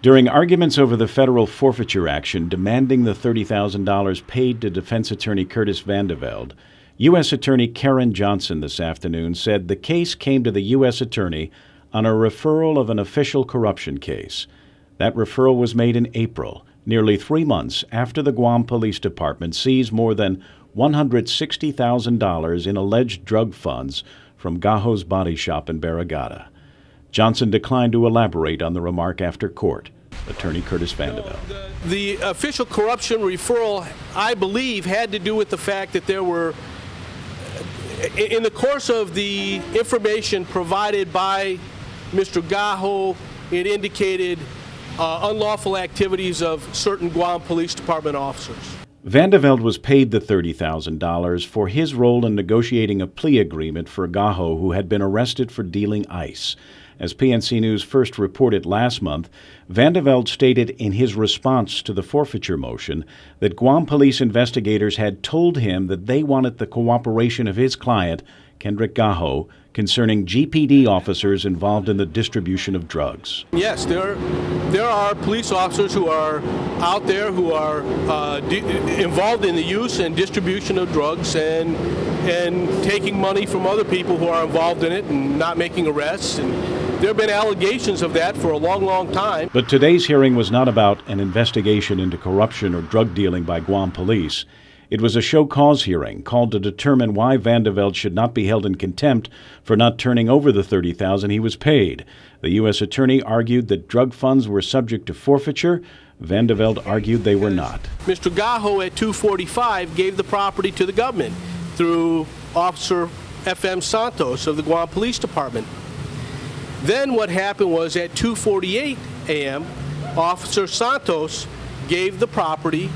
During arguments over the federal forfeiture action demanding the $30,000 paid to defense attorney Curtis Vandeveld, U.S. Attorney Karen Johnson this afternoon said the case came to the U.S. Attorney on a referral of an official corruption case. That referral was made in April, nearly 3 months after the Guam Police Department seized more than $160,000 in alleged drug funds from Gaho's body shop in Barrigada. Johnson declined to elaborate on the remark after court. Attorney Curtis Vandeveld. The official corruption referral, I believe, had to do with the fact that there were, in the course of the information provided by Mr. Gaho, it indicated unlawful activities of certain Guam Police Department officers. Vandeveld was paid the $30,000 for his role in negotiating a plea agreement for Gaho, who had been arrested for dealing ice. As PNC News first reported last month, Vandeveld stated in his response to the forfeiture motion that Guam police investigators had told him that they wanted the cooperation of his client, Kendrick Gaho, concerning GPD officers involved in the distribution of drugs. Yes, there are police officers who are out there who are involved in the use and distribution of drugs and taking money from other people who are involved in it and not making arrests. And there have been allegations of that for a long, long time. But today's hearing was not about an investigation into corruption or drug dealing by Guam police. It was a show cause hearing called to determine why Vandeveld should not be held in contempt for not turning over the $30,000 he was paid. The U.S. Attorney argued that drug funds were subject to forfeiture. Vandeveld argued they were not. Mr. Gaho at 2:45 gave the property to the government through Officer F.M. Santos of the Guam Police Department. Then what happened was at 2:48 a.m., Officer Santos gave the property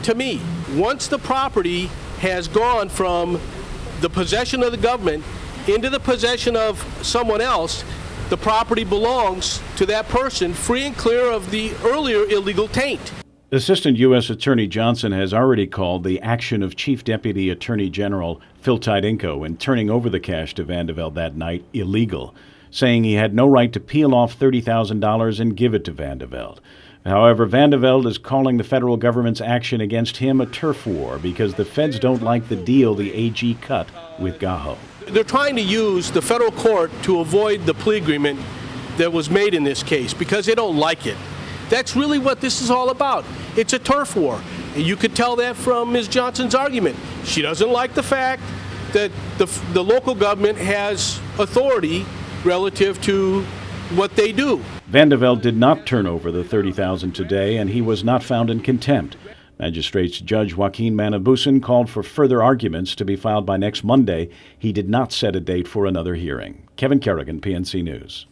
to me. Once the property has gone from the possession of the government into the possession of someone else, the property belongs to that person, free and clear of the earlier illegal taint. Assistant U.S. Attorney Johnson has already called the action of Chief Deputy Attorney General Phil Tydinko in turning over the cash to Vandeveld that night illegal, saying he had no right to peel off $30,000 and give it to Vandeveld. However, Vandeveld is calling the federal government's action against him a turf war because the feds don't like the deal the AG cut with Gaho. They're trying to use the federal court to avoid the plea agreement that was made in this case because they don't like it. That's really what this is all about. It's a turf war. You could tell that from Ms. Johnson's argument. She doesn't like the fact that the local government has authority relative to what they do. Vandeveld did not turn over the $30,000 today, and he was not found in contempt. Magistrates Judge Joaquin Manabusan called for further arguments to be filed by next Monday. He did not set a date for another hearing. Kevin Kerrigan, PNC News.